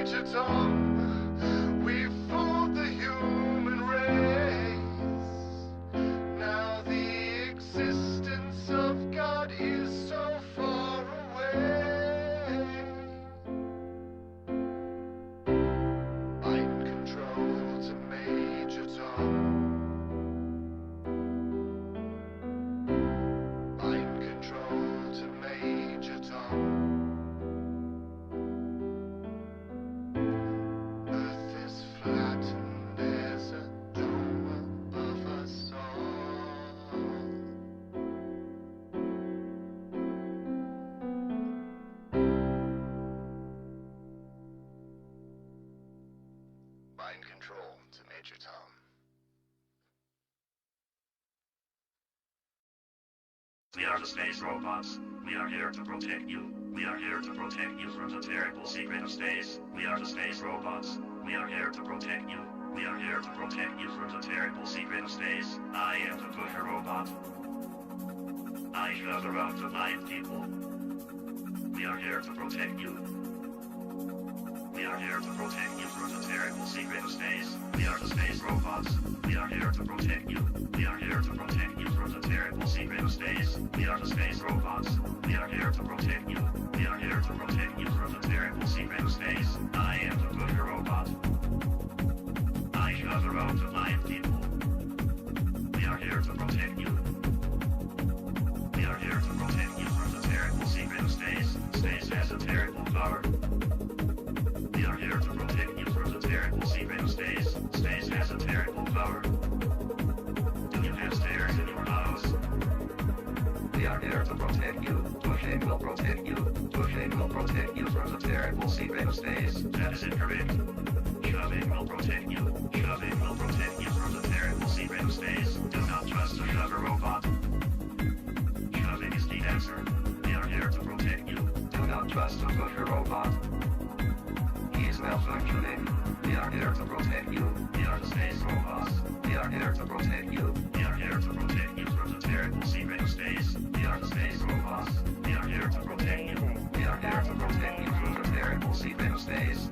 Major Tom. We've fooled the human race. Now the existence of God is so far away. Mind control to Major Tom. Mind control to Major Tom. Earth is flat and there's a dome above us all. Mind control to Major Tom. We are the space robots. We are here to protect you. We are here to protect you from the terrible secret of space. We are the space robots. We are here to protect you. We are here to protect you from the terrible secret of space. I am the Booker robot. I shove around the blind people. We are here to protect you. We are here to protect you from the terrible secret of space. We are the space robots. We are here to protect you. We are here to protect you from the terrible secret of space. We are the space robots. We are here to protect you. We are here to protect you from the terrible secret of space. I am the Booker robot. I shove around the blind people. We are here to protect you. We are here to protect you from the terrible secret of space. Space has a terrible power. We are here to protect you from the terrible secret of space. Space has a terrible power. Do you have stairs in your house? We are here to protect you. Pushing will protect you. Pushing will protect you from the terrible secret of space. That is incorrect. Shoving will protect you. Shoving will protect you from the terrible secret of space. Do not trust a shover robot. Shoving is the answer. We are here to protect you. Do not trust a pusher robot. He is malfunctioning. We are here to protect you. We are the space robots. We are here to protect you. We are here to protect you from the terrible secret of space. We are the space robots. We are here to protect you. We are here to protect you from the terrible secret of space.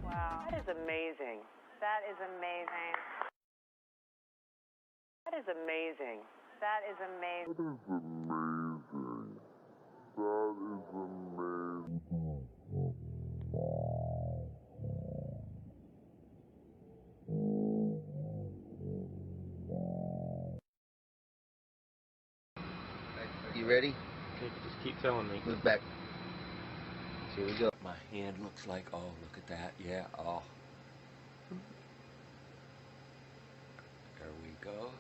Wow, that is amazing. That is amazing. That is amazing. That is amazing. You ready? Okay, just keep telling me. Move back. Here we go. My hand looks like, oh, look at that. Yeah, oh. There we go.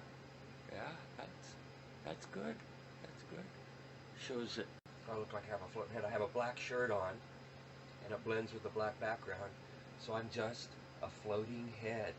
Yeah, that's good. That's good. Shows it. I look like I have a floating head. I have a black shirt on, and it blends with the black background. So I'm just a floating head.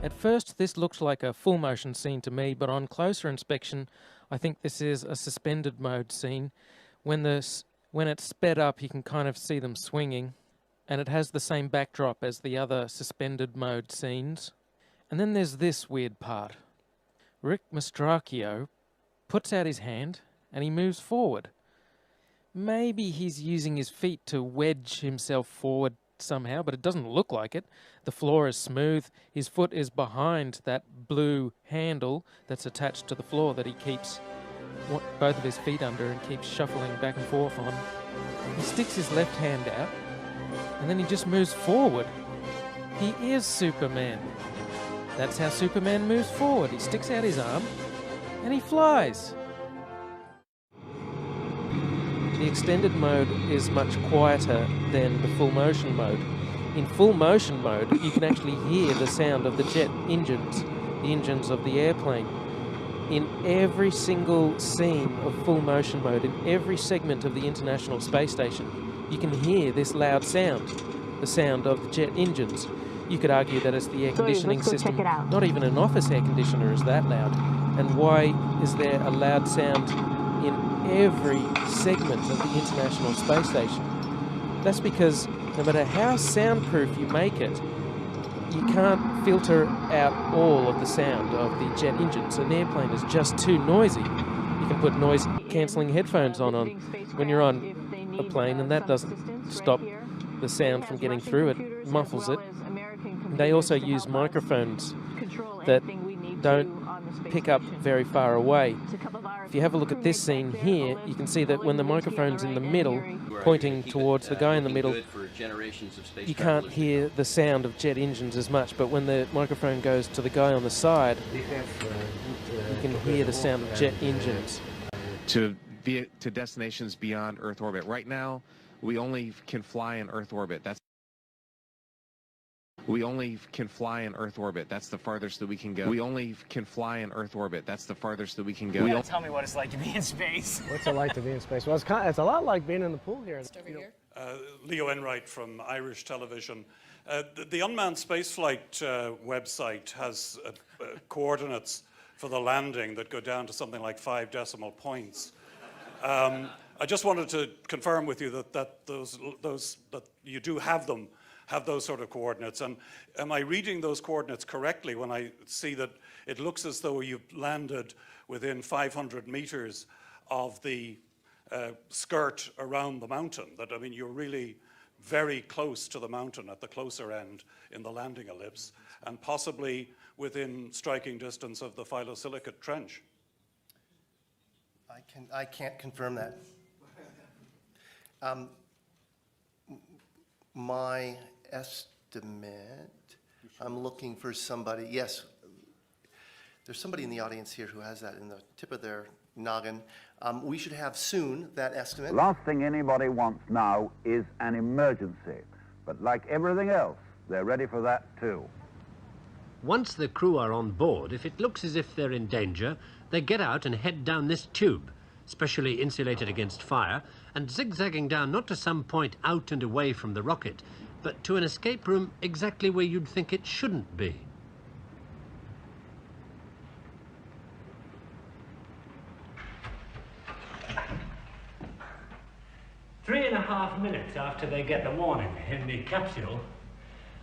At first, this looked like a full motion scene to me, but on closer inspection, I think this is a suspended mode scene. When it's sped up, you can kind of see them swinging, and it has the same backdrop as the other suspended mode scenes. And then there's this weird part. Rick Mastracchio puts out his hand, and he moves forward. Maybe he's using his feet to wedge himself forward somehow, but it doesn't look like it. The floor is smooth. His foot is behind that blue handle that's attached to the floor that he keeps both of his feet under and keeps shuffling back and forth on. He sticks his left hand out, and then he just moves forward. He is Superman. That's how Superman moves forward. He sticks out his arm, and he flies. The extended mode is much quieter than the full motion mode. In full motion mode, you can actually hear the sound of the jet engines, the engines of the airplane. In every single scene of full motion mode, in every segment of the International Space Station, you can hear this loud sound, the sound of the jet engines. You could argue that it's the air conditioning system. Not even an office air conditioner is that loud. And why is there a loud sound in every segment of the International Space Station? That's because no matter how soundproof you make it, you can't filter out all of the sound of the jet engines. An airplane is just too noisy. You can put noise-cancelling headphones on when you're on a plane, and that doesn't stop the sound from getting through. It muffles it. They also use microphones that don't pick up very far away. If you have a look at this scene here, you can see that when the microphone's in the middle, pointing towards the guy in the middle, you can't hear the sound of jet engines as much, but when the microphone goes to the guy on the side, you can hear the sound of jet engines. To destinations beyond Earth orbit. Right now, we only can fly in Earth orbit. We only can fly in Earth orbit. That's the farthest that we can go. We only can fly in Earth orbit. That's the farthest that we can go. Tell me what it's like to be in space. What's it like to be in space? Well, it's a lot like being in the pool here. Leo Enright from Irish Television. The unmanned spaceflight website has coordinates for the landing that go down to something like 5 decimal points. I just wanted to confirm with you that you do have those sort of coordinates. And am I reading those coordinates correctly when I see that it looks as though you've landed within 500 meters of the skirt around the mountain? That, I mean, you're really very close to the mountain at the closer end in the landing ellipse, and possibly within striking distance of the phyllosilicate trench. I can't confirm that. My estimate, I'm looking for somebody, yes, there's somebody in the audience here who has that in the tip of their noggin. We should have soon that estimate. Last thing anybody wants now is an emergency, but like everything else, they're ready for that too. Once the crew are on board, if it looks as if they're in danger, they get out and head down this tube, specially insulated against fire, and zigzagging down not to some point out and away from the rocket, but to an escape room exactly where you'd think it shouldn't be. Three and a half minutes after they get the warning in the capsule,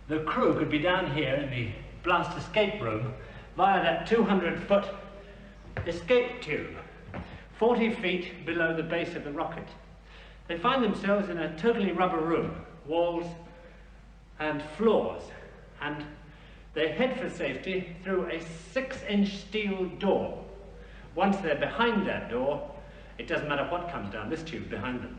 the crew could be down here in the blast escape room via that 200-foot escape tube, 40 feet below the base of the rocket. They find themselves in a totally rubber room, walls and floors, and they head for safety through a 6-inch steel door. Once they're behind that door, it doesn't matter what comes down this tube behind them.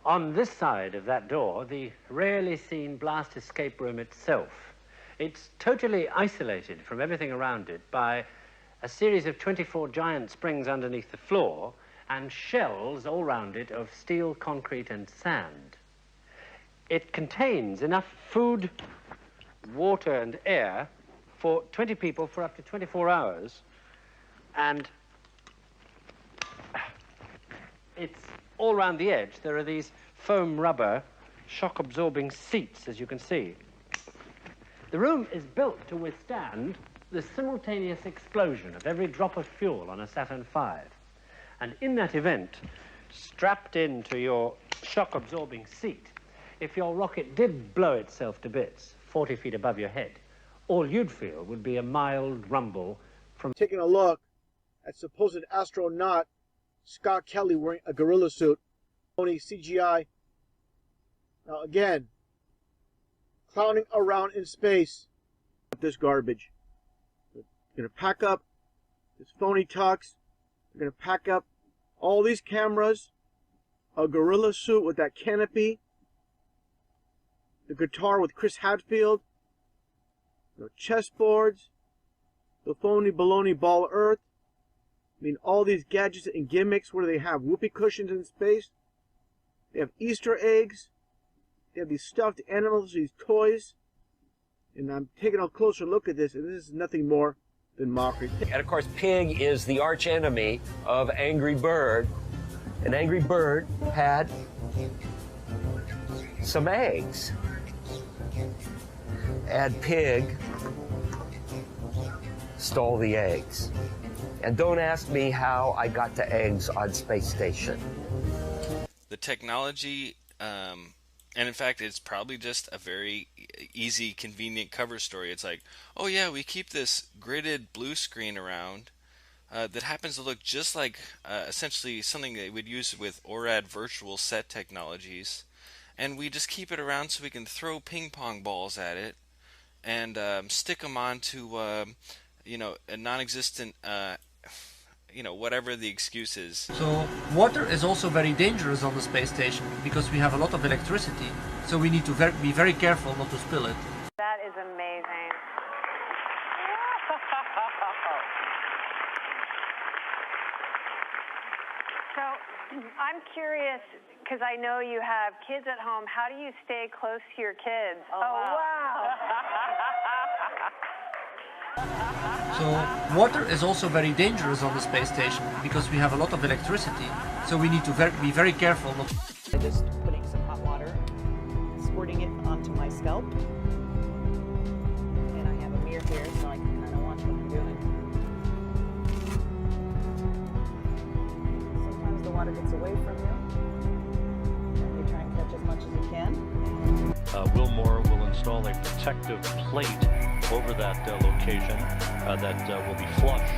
On this side of that door, the rarely seen blast escape room itself. It's totally isolated from everything around it by a series of 24 giant springs underneath the floor and shells all round it of steel, concrete, and sand. It contains enough food, water, and air for 20 people for up to 24 hours. And it's all around the edge. There are these foam rubber shock-absorbing seats, as you can see. The room is built to withstand the simultaneous explosion of every drop of fuel on a Saturn V. And in that event, strapped into your shock-absorbing seat, if your rocket did blow itself to bits 40 feet above your head, all you'd feel would be a mild rumble from... Taking a look at supposed astronaut Scott Kelly wearing a gorilla suit, only CGI. Now again, clowning around in space with this garbage. They're going to pack up this phony tux. They're going to pack up all these cameras, a gorilla suit with that canopy, the guitar with Chris Hadfield, the chessboards, the phony baloney ball Earth. I mean, all these gadgets and gimmicks where they have whoopee cushions in space. They have Easter eggs. They have these stuffed animals, these toys. And I'm taking a closer look at this, and this is nothing more than mockery. And of course, Pig is the arch enemy of Angry Bird. And Angry Bird had some eggs. And Pig stole the eggs. And don't ask me how I got the eggs on Space Station. The technology, and in fact, it's probably just a very easy, convenient cover story. It's like, oh yeah, we keep this gridded blue screen around that happens to look just like essentially something they would use with ORAD virtual set technologies. And we just keep it around so we can throw ping pong balls at it and stick them onto, you know, a non-existent, you know, whatever the excuse is. So water is also very dangerous on the space station because we have a lot of electricity. So we need to be very careful not to spill it. That is amazing. So I'm curious, because I know you have kids at home, how do you stay close to your kids? Oh, wow. So water is also very dangerous on the space station because we have a lot of electricity. So we need to be very careful not to... Just putting some hot water, squirting it onto my scalp. And I have a mirror here so I can kind of watch what I'm doing. Sometimes the water gets away from you. And you try and catch as much as you can. Wilmore will install a protective plate over that location that will be flush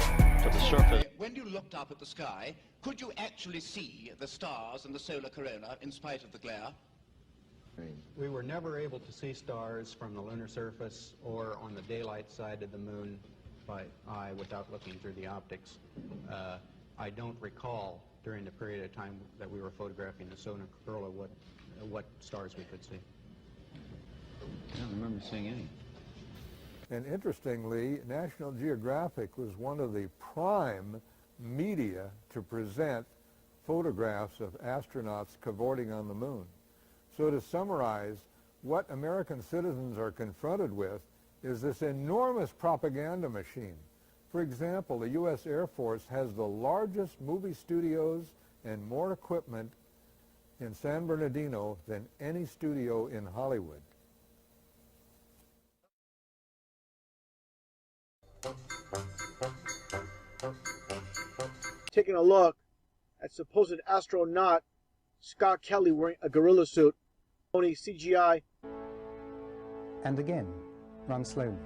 to the surface. When you looked up at the sky, could you actually see the stars and the solar corona in spite of the glare? We were never able to see stars from the lunar surface or on the daylight side of the moon by eye without looking through the optics. I don't recall during the period of time that we were photographing the solar corona what stars we could see. I don't remember seeing any. And interestingly, National Geographic was one of the prime media to present photographs of astronauts cavorting on the moon. So to summarize, what American citizens are confronted with is this enormous propaganda machine. For example, the U.S. Air Force has the largest movie studios and more equipment in San Bernardino than any studio in Hollywood. Taking a look at supposed astronaut Scott Kelly wearing a gorilla suit, only CGI. And again, run slowly.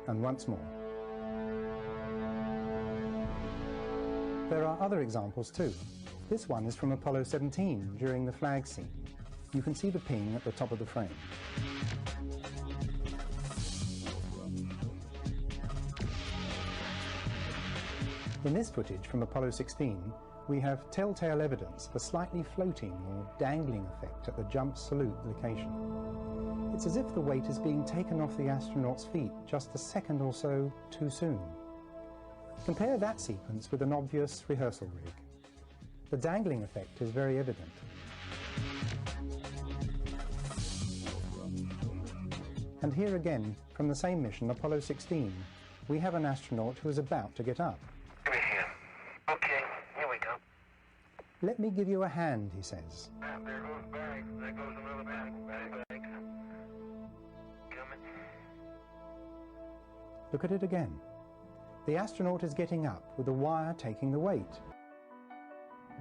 And once more. There are other examples too. This one is from Apollo 17 during the flag scene. You can see the ping at the top of the frame. In this footage from Apollo 16, we have telltale evidence of a slightly floating or dangling effect at the jump salute location. It's as if the weight is being taken off the astronaut's feet just a second or so too soon. Compare that sequence with an obvious rehearsal rig. The dangling effect is very evident. And here again, from the same mission, Apollo 16, we have an astronaut who is about to get up. Give me a hand. Okay, here we go. Let me give you a hand, he says. There goes bag. There goes another bag. Coming. Look at it again. The astronaut is getting up with the wire taking the weight.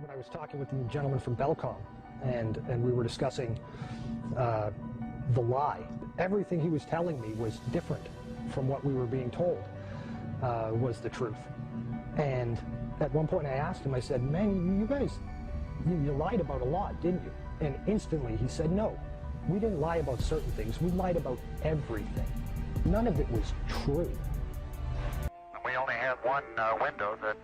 When I was talking with the gentleman from Belcom, and we were discussing the lie, everything he was telling me was different from what we were being told was the truth. And at one point I asked him, I said, man, you guys, you lied about a lot, didn't you? And instantly he said, no, we didn't lie about certain things. We lied about everything. None of it was true. We only have one window that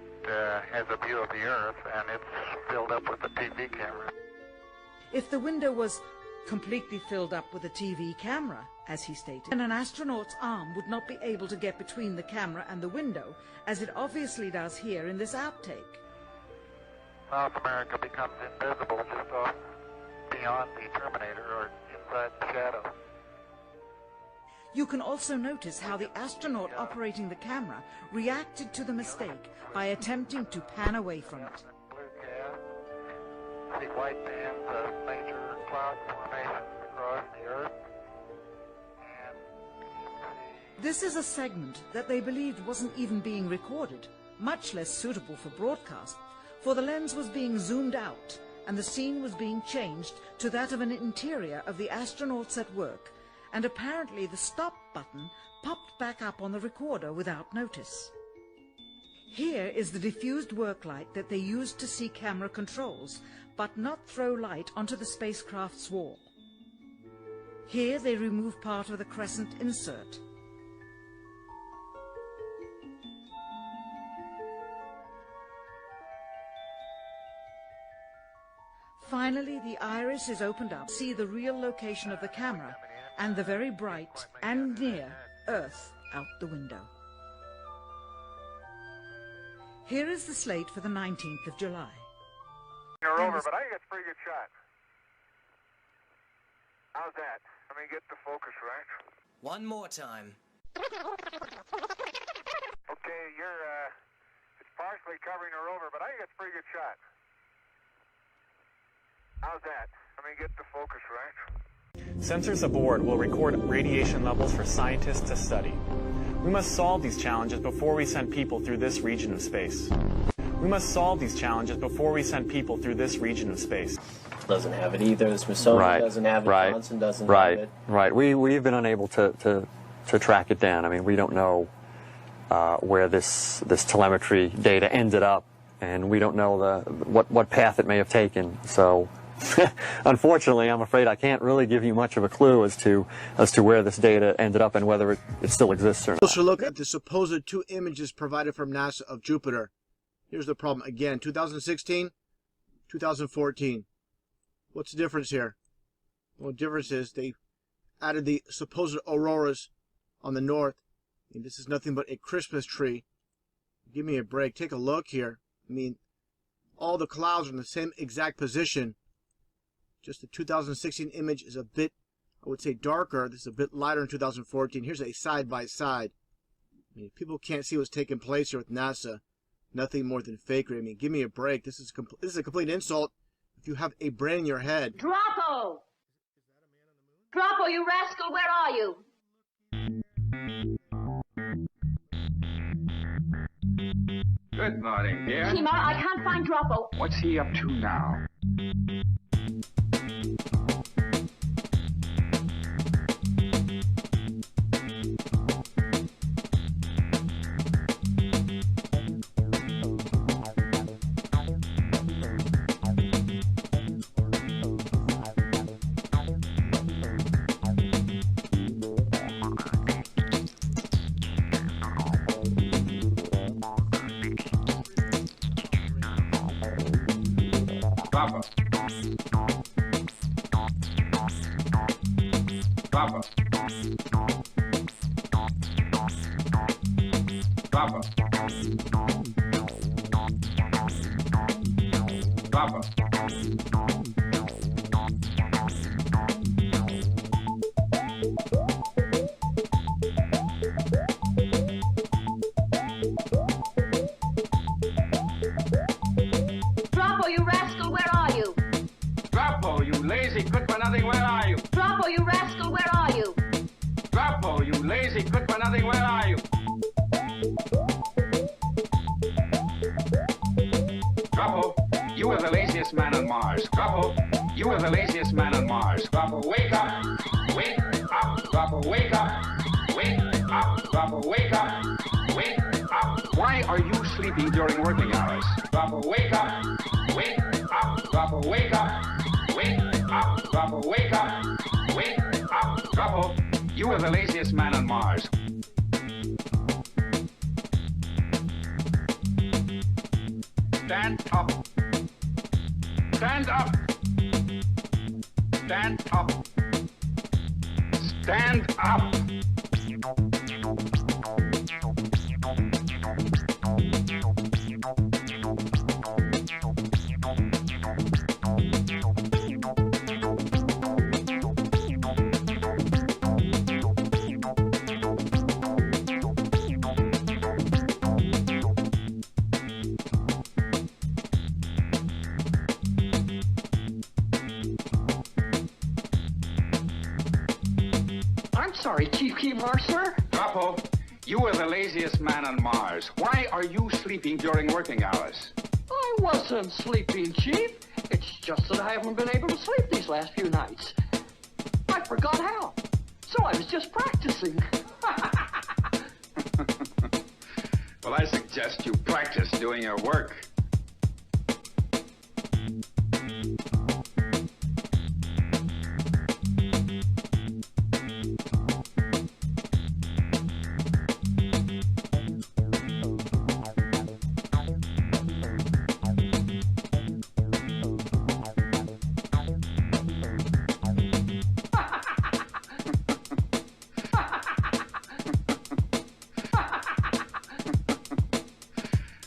has a view of the Earth, and it's filled up with a TV camera. If the window was completely filled up with a TV camera, as he stated, then an astronaut's arm would not be able to get between the camera and the window, as it obviously does here in this outtake. South America becomes invisible just off beyond the Terminator or inside the shadow. You can also notice how the astronaut operating the camera reacted to the mistake by attempting to pan away from it. See white bands of major cloud formations across the Earth. This is a segment that they believed wasn't even being recorded, much less suitable for broadcast, for the lens was being zoomed out and the scene was being changed to that of an interior of the astronauts at work, and apparently the stop button popped back up on the recorder without notice. Here is the diffused work light that they used to see camera controls, but not throw light onto the spacecraft's wall. Here they remove part of the crescent insert. Finally, the iris is opened up to see the real location of the camera and the very bright and near Earth out the window. Here is the slate for the 19th of July. You're over, but I think it's a pretty good shot. How's that? Let me get the focus right. One more time. Okay, it's partially covering the rover, but I think it's a pretty good shot. How's that? Let me get the focus right. Sensors aboard will record radiation levels for scientists to study. We must solve these challenges before we send people through this region of space. We must solve these challenges before we send people through this region of space. Doesn't have it either. The Smithsonian doesn't have it. Johnson doesn't have it. Right. We've been unable to track it down. I mean, we don't know where this telemetry data ended up, and we don't know what path it may have taken. So, unfortunately, I'm afraid I can't really give you much of a clue as to where this data ended up and whether it still exists or not. Closer look at the supposed two images provided from NASA of Jupiter. Here's the problem again: 2016, 2014. What's the difference here? Well, the difference is they added the supposed auroras on the north. And this is nothing but a Christmas tree. Give me a break. Take a look here. I mean, all the clouds are in the same exact position. Just the 2016 image is a bit, I would say, darker. This is a bit lighter in 2014. Here's a side-by-side. I mean, people can't see what's taking place here with NASA. Nothing more than fakery. I mean, give me a break. This is a complete insult if you have a brain in your head. Droppo! Droppo, you rascal, where are you? Good morning, dear. Seymour, I can't find Droppo. What's he up to now? Papa. Papa. Papa. Dropper. Droppo, you rascal, where are you? Droppo, you lazy good-for-nothing, where are you? Droppo, you rascal, where are you? Droppo, you lazy good-for-nothing, where are you? Droppo, you are the laziest man on Mars. Droppo, you are the laziest man on Mars. Droppo, wake up! Wake up! Droppo, wake up! Wake up! Droppo, wake up! Wake up! Why are you sleeping during working hours? Droppo, wake up! Wake up! Droppo, wake up! Wake up! Droppo, wake up! Wake up! Droppo, you are the laziest man on Mars. Stand up. Stand up. Stand up. Stand up. I'm sorry, Chief Keymark, sir. Droppo, you are the laziest man on Mars. Why are you sleeping during working hours? I wasn't sleeping, Chief. It's just that I haven't been able to sleep these last few nights. I forgot how. So I was just practicing. Well, I suggest you practice doing your work.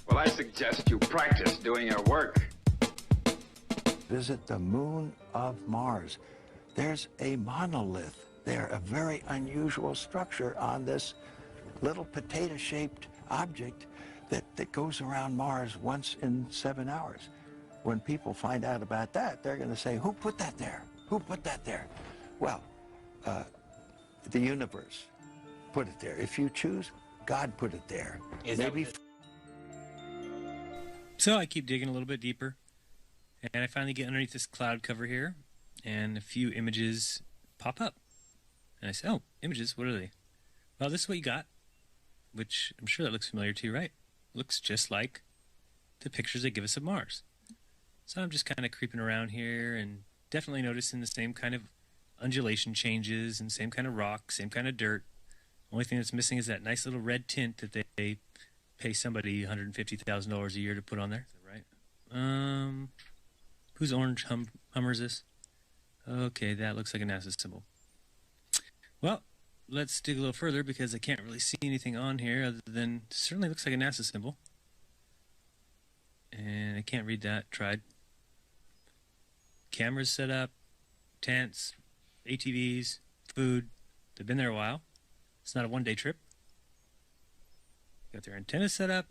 Well, I suggest you practice doing your work. Visit the moon of Mars. There's a monolith there, a very unusual structure on this little potato-shaped object that goes around Mars once in 7 hours. When people find out about that, they're going to say, who put that there? Who put that there? Well, the universe put it there. If you choose, God put it there. Maybe. So I keep digging a little bit deeper, and I finally get underneath this cloud cover here, and a few images pop up. And I say, oh, images, what are they? Well, this is what you got, which I'm sure that looks familiar to you, right? Looks just like the pictures they give us of Mars. So I'm just kind of creeping around here and definitely noticing the same kind of undulation changes and same kind of rock, same kind of dirt. Only thing that's missing is that nice little red tint that they pay somebody $150,000 a year to put on there. Is that right? Whose orange Hummer is this? Okay, that looks like a NASA symbol. Well, let's dig a little further because I can't really see anything on here other than certainly looks like a NASA symbol. And I can't read that. Tried. Cameras set up, tents, ATVs, food. They've been there a while. It's not a one-day trip. Got their antennas set up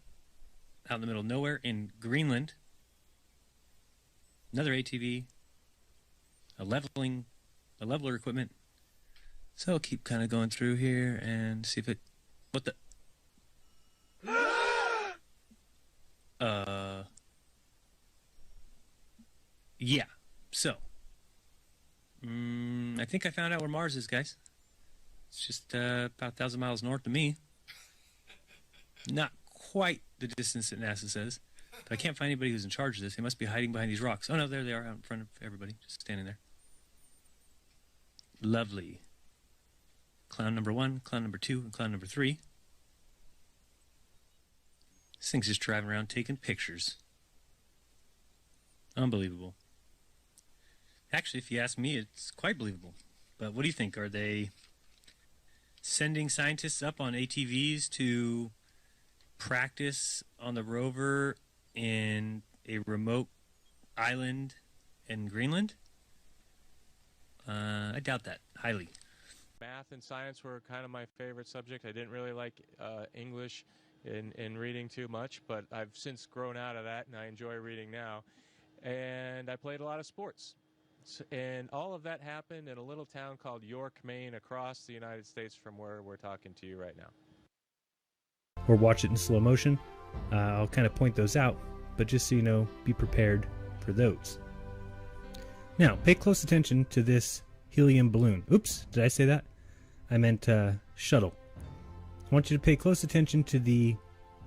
out in the middle of nowhere in Greenland. Another ATV, a leveler equipment. So I'll keep kind of going through here and see if it. What the? Yeah. So, I think I found out where Mars is, guys. It's just about 1,000 miles north of me. Not quite the distance that NASA says, but I can't find anybody who's in charge of this. They must be hiding behind these rocks. Oh no, there they are out in front of everybody, just standing there. Lovely. Clown number 1, clown number 2, and clown number 3. This thing's just driving around taking pictures. Unbelievable. Actually, if you ask me, it's quite believable. But what do you think? Are they sending scientists up on ATVs to practice on the rover in a remote island in Greenland? I doubt that, highly. Math and science were kind of my favorite subject. I didn't really like English in reading too much, but I've since grown out of that, and I enjoy reading now. And I played a lot of sports. And all of that happened in a little town called York, Maine, across the United States from where we're talking to you right now. Or watch it in slow motion. I'll kind of point those out, but just so you know, be prepared for those. Now, pay close attention to this helium balloon. Oops, did I say that? I meant shuttle. I want you to pay close attention to the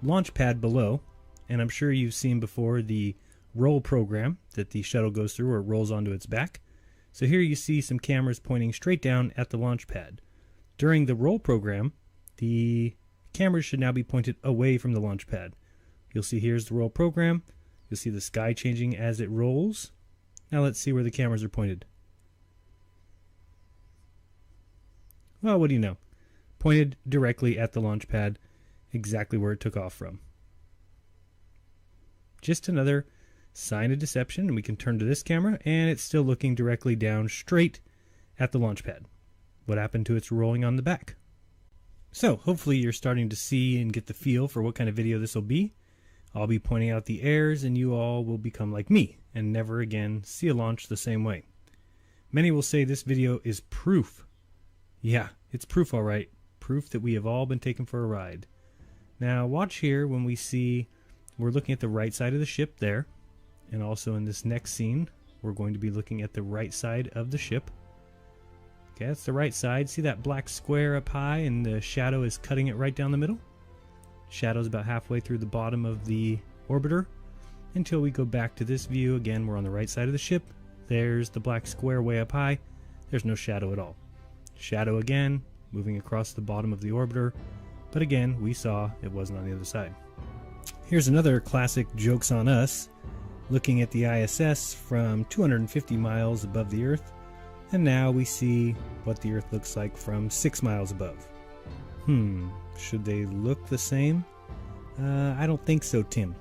launch pad below, and I'm sure you've seen before the roll program that the shuttle goes through, or it rolls onto its back. So here you see some cameras pointing straight down at the launch pad. During the roll program, the cameras should now be pointed away from the launch pad. You'll see here's the roll program. You'll see the sky changing as it rolls. Now let's see where the cameras are pointed. Well, what do you know? Pointed directly at the launch pad, exactly where it took off from. Just another sign of deception, and we can turn to this camera, and it's still looking directly down straight at the launch pad. What happened to its rolling on the back? So, hopefully you're starting to see and get the feel for what kind of video this will be. I'll be pointing out the errors, and you all will become like me, and never again see a launch the same way. Many will say this video is proof. Yeah, it's proof alright. Proof that we have all been taken for a ride. Now, watch here when we see we're looking at the right side of the ship there. And also in this next scene, we're going to be looking at the right side of the ship. Okay, that's the right side. See that black square up high, and the shadow is cutting it right down the middle? Shadow's about halfway through the bottom of the orbiter. Until we go back to this view, again, we're on the right side of the ship. There's the black square way up high. There's no shadow at all. Shadow again, moving across the bottom of the orbiter. But again, we saw it wasn't on the other side. Here's another classic Jokes on Us. Looking at the ISS from 250 miles above the Earth, and now we see what the Earth looks like from 6 miles above. Should they look the same? I don't think so, Tim.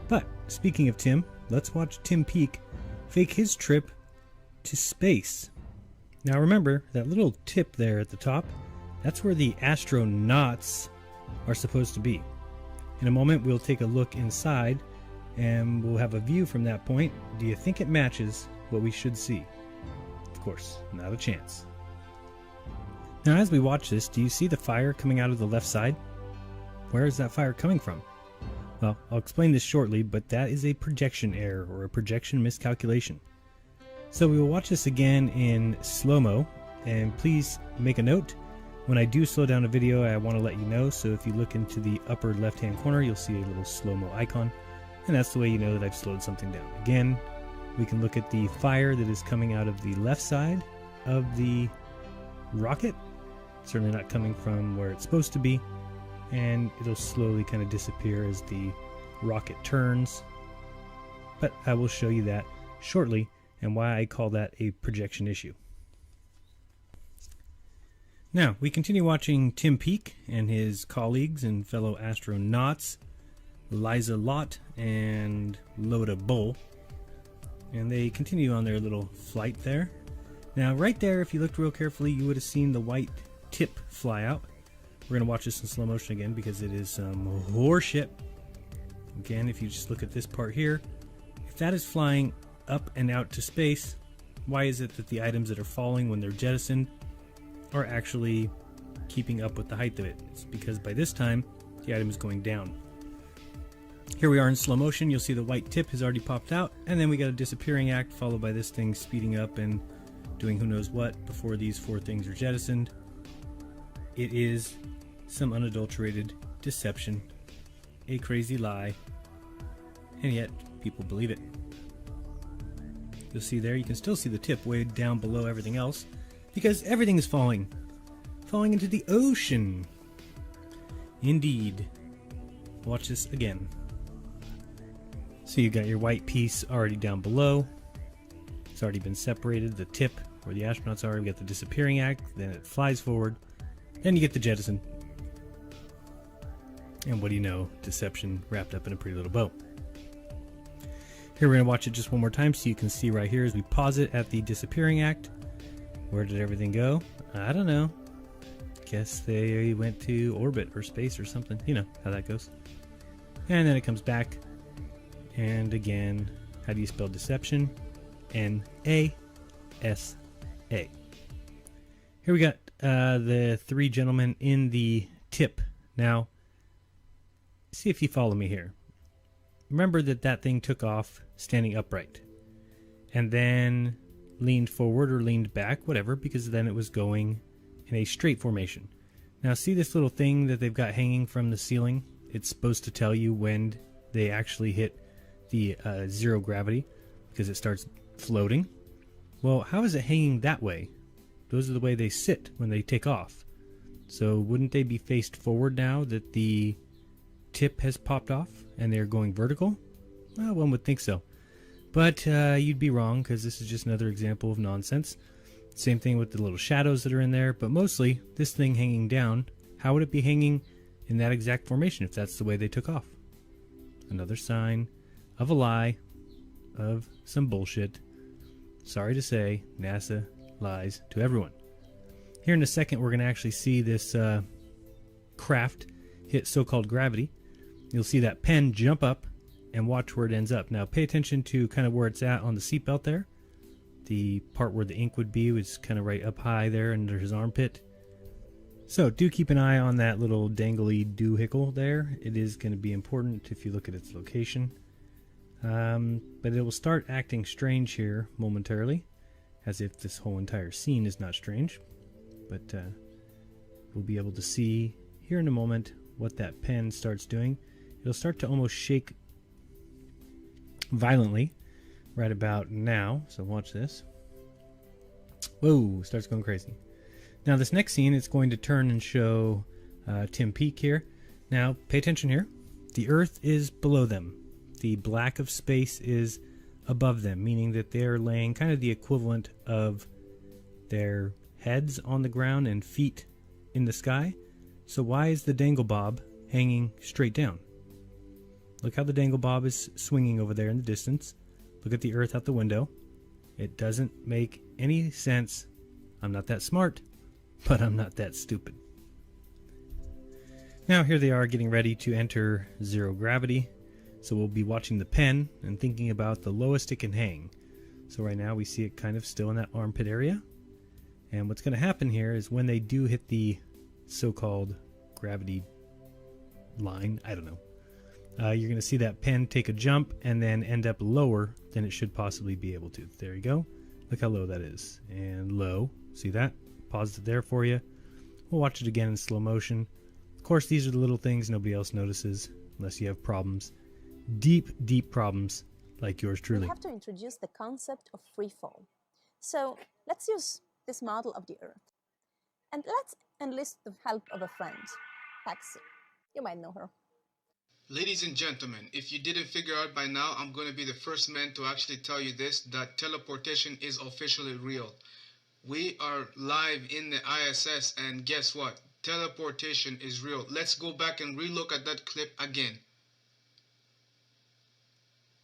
But, speaking of Tim, let's watch Tim Peake fake his trip to space. Now remember, that little tip there at the top, that's where the astronauts are supposed to be. In a moment, we'll take a look inside, and we'll have a view from that point. Do you think it matches what we should see? Of course, not a chance. Now as we watch this, do you see the fire coming out of the left side? Where is that fire coming from? Well, I'll explain this shortly, but that is a projection error or a projection miscalculation. So we will watch this again in slow-mo, and please make a note. When I do slow down a video, I want to let you know, so if you look into the upper left-hand corner, you'll see a little slow-mo icon. And that's the way you know that I've slowed something down. Again, we can look at the fire that is coming out of the left side of the rocket. Certainly not coming from where it's supposed to be. And it'll slowly kind of disappear as the rocket turns. But I will show you that shortly and why I call that a projection issue. Now, we continue watching Tim Peake and his colleagues and fellow astronauts, Liza Lott and Loda Bull, and they continue on their little flight there. Now right there, if you looked real carefully, you would have seen the white tip fly out. We're going to watch this in slow motion again because it is some horseshit. Again, if you just look at this part here, if that is flying up and out to space, why is it that the items that are falling when they're jettisoned are actually keeping up with the height of it? It's because by this time, the item is going down. Here we are in slow motion. You'll see the white tip has already popped out, and then we got a disappearing act followed by this thing speeding up and doing who knows what before these four things are jettisoned. It is some unadulterated deception, a crazy lie, and yet people believe it. You'll see there, you can still see the tip way down below everything else because everything is falling into the ocean. Indeed. Watch this again. So you got your white piece already down below. It's already been separated. The tip where the astronauts are, we got the disappearing act, then it flies forward, then you get the jettison. And what do you know? Deception wrapped up in a pretty little bow. Here we're going to watch it just one more time so you can see right here as we pause it at the disappearing act. Where did everything go? I don't know. Guess they went to orbit or space or something. You know how that goes. And then it comes back. And again, how do you spell deception? N-A-S-A. Here we got the three gentlemen in the tip. Now, see if you follow me here. Remember that thing took off standing upright. And then leaned forward or leaned back, whatever, because then it was going in a straight formation. Now see this little thing that they've got hanging from the ceiling? It's supposed to tell you when they actually hit the zero gravity, because it starts floating. Well, how is it hanging that way? Those are the way they sit when they take off. So wouldn't they be faced forward now that the tip has popped off and they're going vertical? Well, one would think so. But you'd be wrong, because this is just another example of nonsense. Same thing with the little shadows that are in there, but mostly this thing hanging down, how would it be hanging in that exact formation if that's the way they took off? Another sign of a lie, of some bullshit. Sorry to say, NASA lies to everyone. Here in a second, we're going to actually see this craft hit so-called gravity. You'll see that pen jump up and watch where it ends up. Now pay attention to kind of where it's at on the seatbelt there. The part where the ink would be was kind of right up high there under his armpit. So do keep an eye on that little dangly doohickle there. It is going to be important if you look at its location. But it will start acting strange here momentarily, as if this whole entire scene is not strange. But we'll be able to see here in a moment what that pen starts doing. It'll start to almost shake violently right about now. So watch this. Whoa, starts going crazy. Now this next scene, it's going to turn and show Tim Peake here. Now pay attention here. The Earth is below them. The black of space is above them, meaning that they're laying kind of the equivalent of their heads on the ground and feet in the sky. So why is the dangle bob hanging straight down? Look how the dangle bob is swinging over there in the distance. Look at the Earth out the window. It doesn't make any sense. I'm not that smart, but I'm not that stupid. Now here they are getting ready to enter zero gravity. So we'll be watching the pen and thinking about the lowest it can hang. So right now we see it kind of still in that armpit area. And what's going to happen here is when they do hit the so-called gravity line, I don't know, you're going to see that pen take a jump and then end up lower than it should possibly be able to. There you go. Look how low that is. And low. See that? Pause it there for you. We'll watch it again in slow motion. Of course, these are the little things nobody else notices unless you have problems. Deep, deep problems like yours truly. We have to introduce the concept of free fall. So let's use this model of the Earth. And let's enlist the help of a friend, Patsy. You might know her. Ladies and gentlemen, if you didn't figure out by now, I'm going to be the first man to actually tell you this, that teleportation is officially real. We are live in the ISS, and guess what? Teleportation is real. Let's go back and relook at that clip again.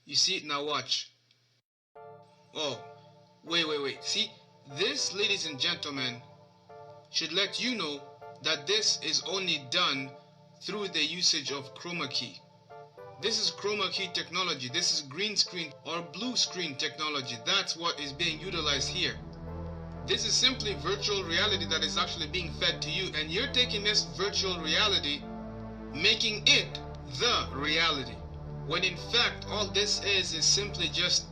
You see it now, watch. Oh, wait. See, this, ladies and gentlemen, should let you know that this is only done through the usage of chroma key. This is chroma key technology. This is green screen or blue screen technology. That's what is being utilized here. This is simply virtual reality that is actually being fed to you, and you're taking this virtual reality, making it the reality. When in fact all this is simply just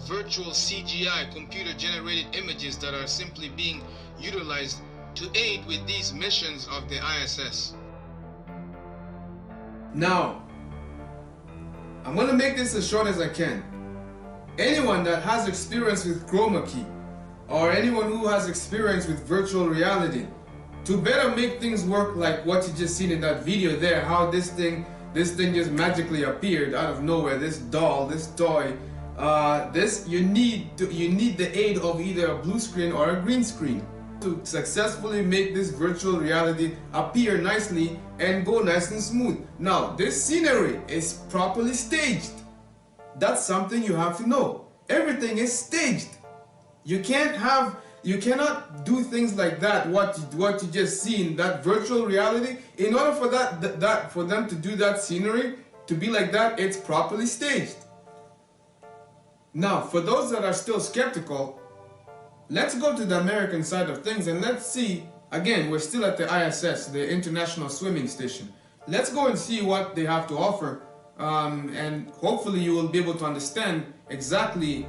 virtual CGI, computer generated images that are simply being utilized to aid with these missions of the ISS. Now, I'm going to make this as short as I can. Anyone that has experience with chroma key, or anyone who has experience with virtual reality, to better make things work like what you just seen in that video there, how this thing just magically appeared out of nowhere, this doll, this toy, you need the aid of either a blue screen or a green screen to successfully make this virtual reality appear nicely and go nice and smooth. Now, this scenery is properly staged. That's something you have to know. Everything is staged. You cannot do things like that. What you just see in that virtual reality. In order for for them to do that scenery to be like that, it's properly staged. Now, for those that are still skeptical, let's go to the American side of things and let's see. Again, we're still at the ISS, the International Swimming Station. Let's go and see what they have to offer, and hopefully you will be able to understand exactly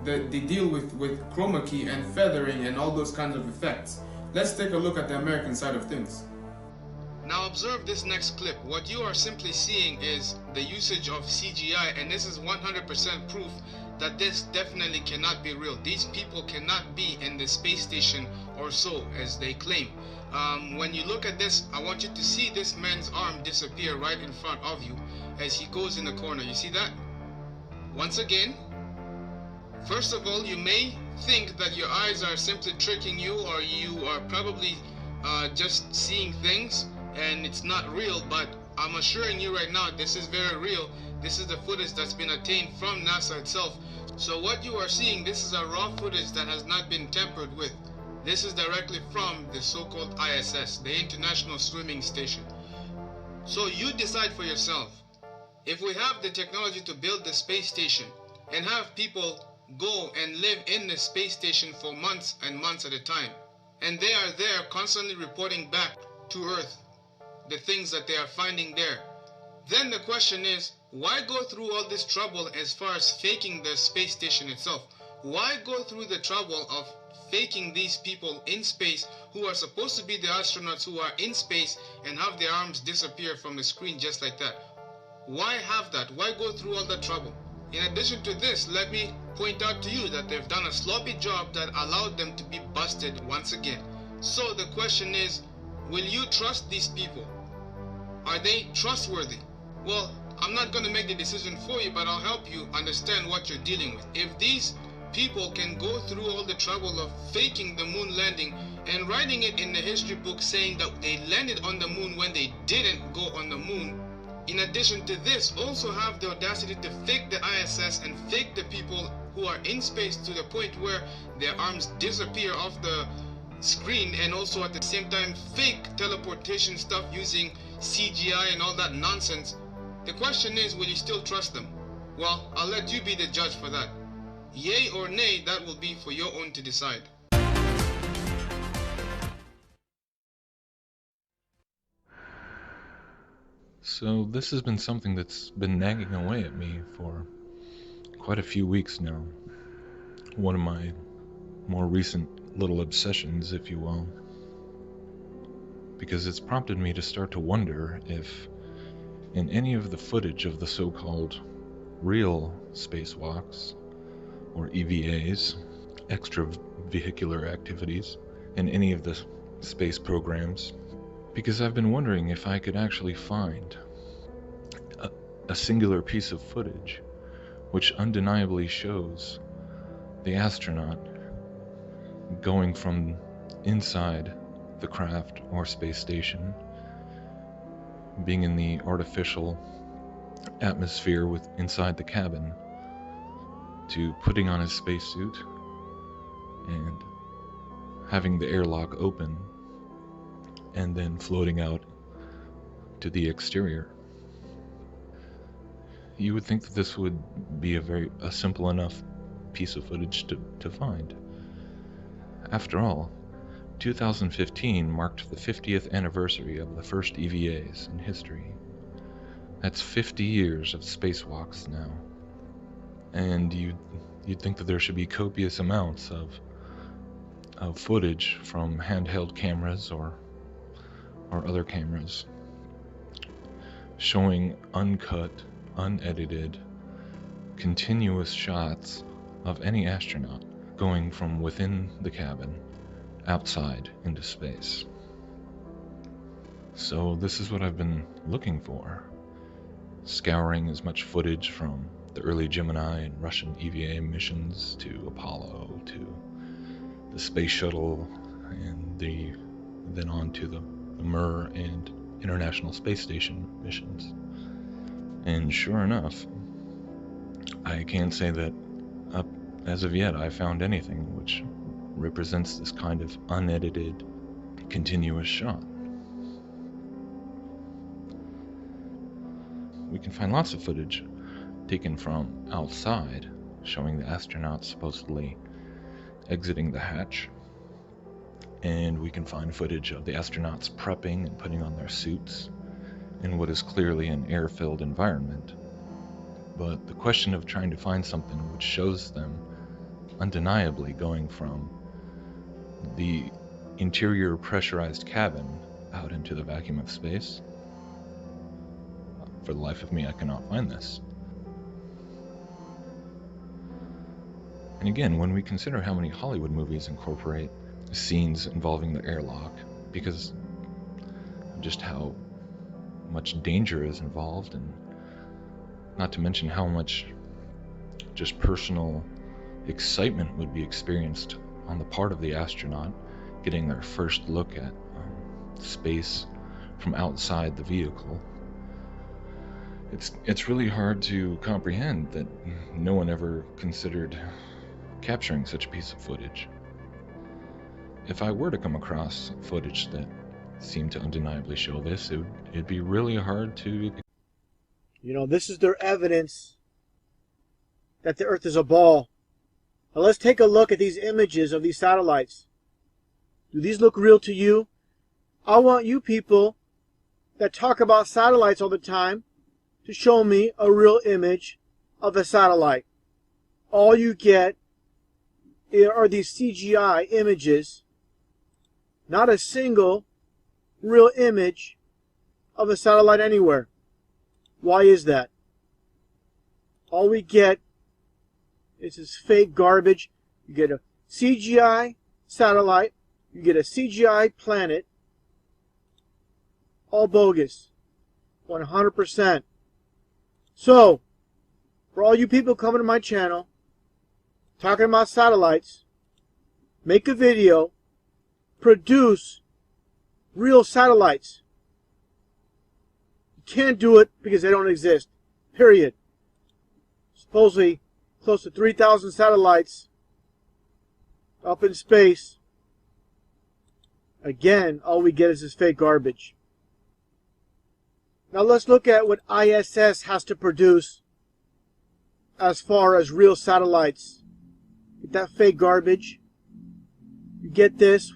the deal with chroma key and feathering and all those kinds of effects. Let's take a look at the American side of things. Now observe this next clip. What you are simply seeing is the usage of CGI, and this is 100% proof that this definitely cannot be real. These people cannot be in the space station or so, as they claim. When you look at this, I want you to see this man's arm disappear right in front of you as he goes in the corner. You see that? Once again, first of all, you may think that your eyes are simply tricking you, or you are probably just seeing things and it's not real, but I'm assuring you right now, this is very real. This is the footage that's been obtained from NASA itself. So what you are seeing, this is a raw footage that has not been tampered with. This is directly from the so-called ISS, the International Swimming Station. So you decide for yourself. If we have the technology to build the space station and have people go and live in the space station for months and months at a time, and they are there constantly reporting back to Earth the things that they are finding there, then the question is, why go through all this trouble as far as faking the space station itself? Why go through the trouble of faking these people in space who are supposed to be the astronauts who are in space and have their arms disappear from the screen just like that? Why have that? Why go through all that trouble? In addition to this, let me point out to you that they've done a sloppy job that allowed them to be busted once again. So the question is, will you trust these people? Are they trustworthy? Well, I'm not going to make the decision for you, but I'll help you understand what you're dealing with. If these people can go through all the trouble of faking the moon landing and writing it in the history book saying that they landed on the moon when they didn't go on the moon, in addition to this, also have the audacity to fake the ISS and fake the people who are in space to the point where their arms disappear off the screen, and also at the same time fake teleportation stuff using CGI and all that nonsense. The question is, will you still trust them? Well, I'll let you be the judge for that. Yay or nay, that will be for your own to decide. So this has been something that's been nagging away at me for quite a few weeks now. One of my more recent little obsessions, if you will. Because it's prompted me to start to wonder if in any of the footage of the so-called real spacewalks, or EVAs, extravehicular activities, in any of the space programs, because I've been wondering if I could actually find a singular piece of footage which undeniably shows the astronaut going from inside the craft or space station, being in the artificial atmosphere with inside the cabin, to putting on his spacesuit and having the airlock open and then floating out to the exterior. You would think that this would be a simple enough piece of footage to find. After all, 2015 marked the 50th anniversary of the first EVAs in history. That's 50 years of spacewalks now. And you'd think that there should be copious amounts of footage from handheld cameras or other cameras showing uncut, unedited, continuous shots of any astronaut going from within the cabin outside into space. So this is what I've been looking for, scouring as much footage from the early Gemini and Russian EVA missions to Apollo to the space shuttle and then on to the Mir and International Space Station missions. And sure enough, I can't say that as of yet I found anything which represents this kind of unedited, continuous shot. We can find lots of footage taken from outside, showing the astronauts supposedly exiting the hatch. And we can find footage of the astronauts prepping and putting on their suits in what is clearly an air-filled environment. But the question of trying to find something which shows them undeniably going from the interior pressurized cabin out into the vacuum of space, for the life of me, I cannot find this. And again, when we consider how many Hollywood movies incorporate scenes involving the airlock, because of just how much danger is involved, and not to mention how much just personal excitement would be experienced on the part of the astronaut getting their first look at space from outside the vehicle. It's really hard to comprehend that no one ever considered capturing such a piece of footage. If I were to come across footage that seemed to undeniably show this, it'd be really hard to... You know, this is their evidence that the Earth is a ball. Now let's take a look at these images of these satellites. Do these look real to you? I want you people that talk about satellites all the time to show me a real image of a satellite. All you get are these CGI images, not a single real image of a satellite anywhere. Why is that? All we get is this fake garbage. You get a CGI satellite, you get a CGI planet, all bogus, 100%. So, for all you people coming to my channel, talking about satellites, make a video, produce real satellites. You can't do it because they don't exist, period. Supposedly, close to 3,000 satellites up in space. Again, all we get is this fake garbage. Now let's look at what ISS has to produce as far as real satellites. Get that fake garbage. You get this